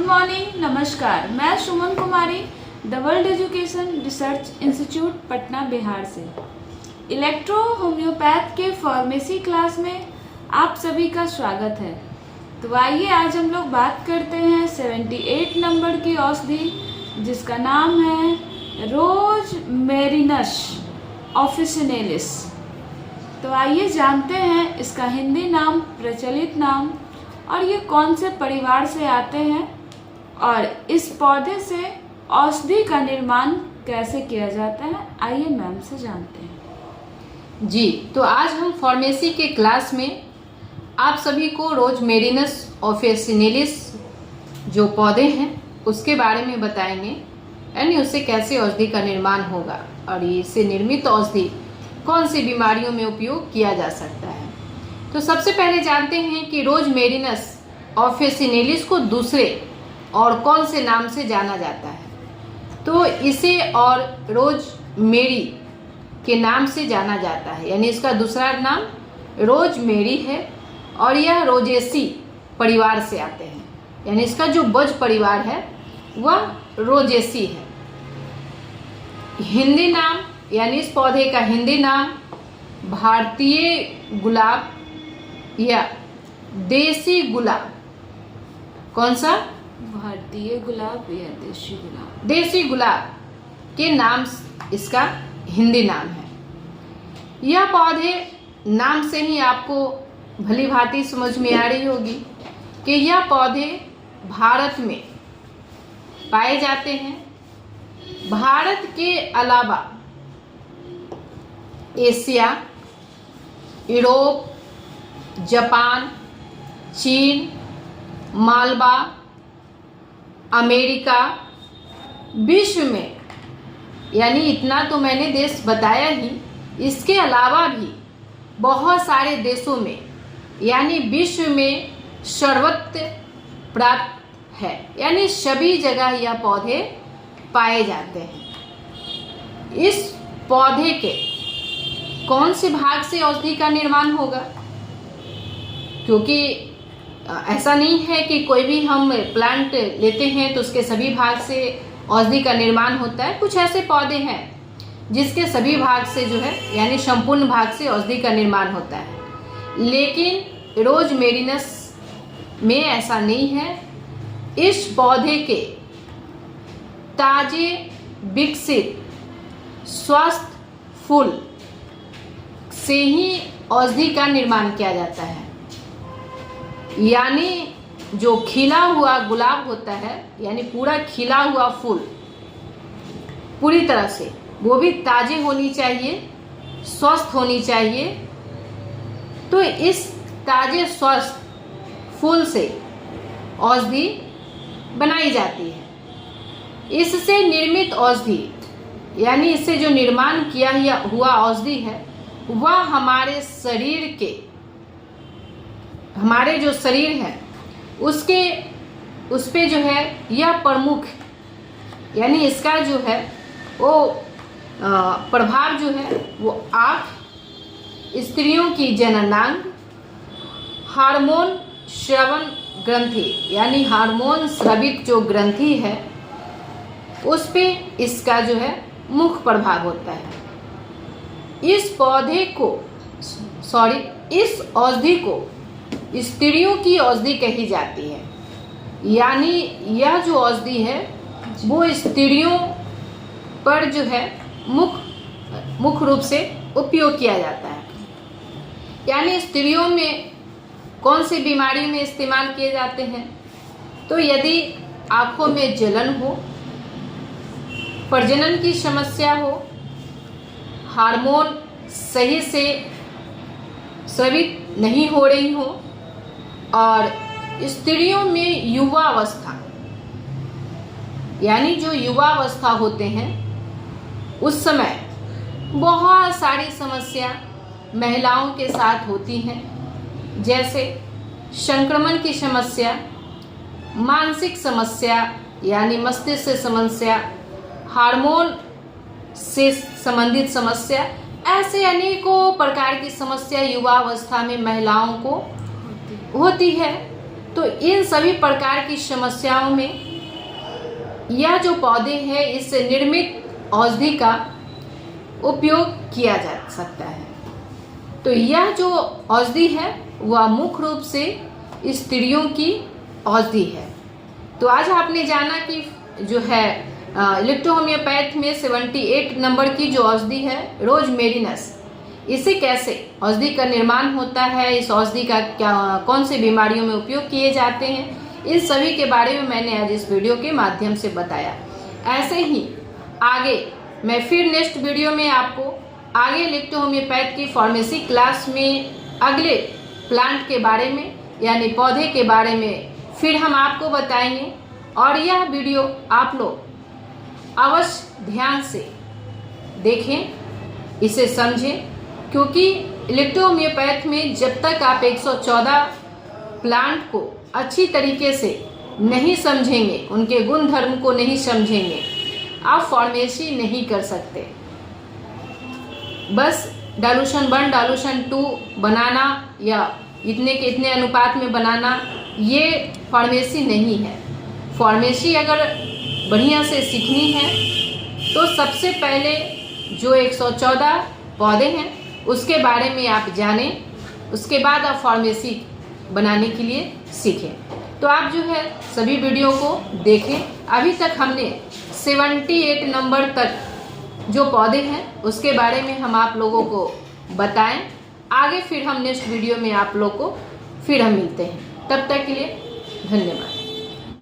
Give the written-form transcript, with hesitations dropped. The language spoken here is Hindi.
गुड मॉर्निंग, नमस्कार। मैं Suman Kumari the world education research institute Patna Bihar से इलेक्ट्रो होम्योपैथ के फार्मेसी क्लास में आप सभी का स्वागत है। तो आइए आज हम लोग बात करते हैं 78 नंबर की औषधि जिसका नाम है रोजमेरिनस ऑफिसिनेलिस। तो आइए जानते हैं इसका हिंदी नाम, प्रचलित नाम और ये कौन से परिवार से आते हैं और इस पौधे से औषधि का निर्माण कैसे किया जाता है। आइए मैम से जानते हैं। जी, तो आज हम फार्मेसी के क्लास में आप सभी को रोजमेरिनस ऑफिसिनेलिस जो पौधे हैं उसके बारे में बताएंगे, यानी उससे कैसे औषधि का निर्माण होगा और इससे निर्मित औषधि कौन सी बीमारियों में उपयोग किया जा सकता है। तो सबसे पहले जानते हैं कि रोजमेरिनस ऑफिसिनेलिस को दूसरे और कौन से नाम से जाना जाता है। तो इसे और रोजमेरी के नाम से जाना जाता है, यानी इसका दूसरा नाम रोजमेरी है और यह रोजेसी परिवार से आते हैं, यानी इसका जो बज परिवार है वह रोजेसी है। हिंदी नाम, यानी इस पौधे का हिंदी नाम भारतीय गुलाब या देसी गुलाब, कौन सा? भारतीय गुलाब या देसी गुलाब। देसी गुलाब के नाम इसका हिंदी नाम है। यह पौधे नाम से ही आपको भली भांति समझ में आ रही होगी कि यह पौधे भारत में पाए जाते हैं। भारत के अलावा एशिया, यूरोप, जापान, चीन, मालवा, अमेरिका, विश्व में, यानी इतना तो मैंने देश बताया ही, इसके अलावा भी बहुत सारे देशों में, यानी विश्व में सर्वत्र प्राप्त है, यानी सभी जगह यह पौधे पाए जाते हैं। इस पौधे के कौन से भाग से औषधि का निर्माण होगा, क्योंकि ऐसा नहीं है कि कोई भी हम प्लांट लेते हैं तो उसके सभी भाग से औषधि का निर्माण होता है। कुछ ऐसे पौधे हैं जिसके सभी भाग से जो है, यानी संपूर्ण भाग से औषधि का निर्माण होता है, लेकिन रोजमेरिनस में ऐसा नहीं है। इस पौधे के ताजे विकसित स्वस्थ फूल से ही औषधि का निर्माण किया जाता है, यानी जो खिला हुआ गुलाब होता है, यानी पूरा खिला हुआ फूल पूरी तरह से, वो भी ताजे होनी चाहिए, स्वस्थ होनी चाहिए। तो इस ताजे स्वस्थ फूल से औषधि बनाई जाती है। इससे निर्मित औषधि, यानी इससे जो निर्माण किया हुआ औषधि है वह हमारे शरीर के, हमारे जो शरीर है उसके, उस पे जो है यह प्रमुख, यानी इसका जो है वो प्रभाव जो है वो आँख, स्त्रियों की जननांग, हार्मोन श्रवण ग्रंथि, यानी हार्मोन स्रावित जो ग्रंथि है उस पे इसका जो है मुख्य प्रभाव होता है। इस पौधे को, इस औषधि को स्त्रियों की औषधि कही जाती है, यानी यह जो औषधि है वो स्त्रियों पर जो है मुख्य रूप से उपयोग किया जाता है। यानी स्त्रियों में कौन सी बीमारी में इस्तेमाल किए जाते हैं, तो यदि आँखों में जलन हो, प्रजनन की समस्या हो, हार्मोन सही से स्रावित नहीं हो रही हो, और स्त्रियों में युवावस्था, यानी जो युवावस्था होते हैं उस समय बहुत सारी समस्या महिलाओं के साथ होती हैं, जैसे संक्रमण की समस्या, मानसिक समस्या यानी मस्तिष्क से समस्या, हार्मोन से संबंधित समस्या, ऐसे अनेकों प्रकार की समस्या युवावस्था में महिलाओं को होती है। तो इन सभी प्रकार की समस्याओं में यह जो पौधे हैं इससे निर्मित औषधि का उपयोग किया जा सकता है। तो यह जो औषधि है वह मुख्य रूप से स्त्रियों की औषधि है। तो आज आपने जाना कि जो है इलेक्ट्रो होम्योपैथ में 78 नंबर की जो औषधि है रोजमेरिनस, इसे कैसे औषधि का निर्माण होता है, इस औषधि का क्या कौन से बीमारियों में उपयोग किए जाते हैं, इन सभी के बारे में मैंने आज इस वीडियो के माध्यम से बताया। ऐसे ही आगे मैं फिर नेक्स्ट वीडियो में आपको आगे इलेक्ट्रो होम्योपैथ की फार्मेसी क्लास में अगले प्लांट के बारे में यानी पौधे के बारे में फिर हम आपको बताएंगे। और यह वीडियो आप लोग अवश्य ध्यान से देखें, इसे समझें, क्योंकि इलेक्ट्रो होम्योपैथ में जब तक आप 114 प्लांट को अच्छी तरीके से नहीं समझेंगे, उनके गुण धर्म को नहीं समझेंगे, आप फार्मेसी नहीं कर सकते। बस डाइल्यूशन 1 डाइल्यूशन 2 बनाना या इतने के इतने अनुपात में बनाना ये फार्मेसी नहीं है। फार्मेसी अगर बढ़िया से सीखनी है तो सबसे पहले जो 114 पौधे हैं उसके बारे में आप जानें, उसके बाद आप फार्मेसी बनाने के लिए सीखें। तो आप जो है सभी वीडियो को देखें। अभी तक हमने 78 नंबर तक जो पौधे हैं उसके बारे में हम आप लोगों को बताएं। आगे फिर हम नेक्स्ट वीडियो में आप लोग को फिर हम मिलते हैं। तब तक के लिए धन्यवाद।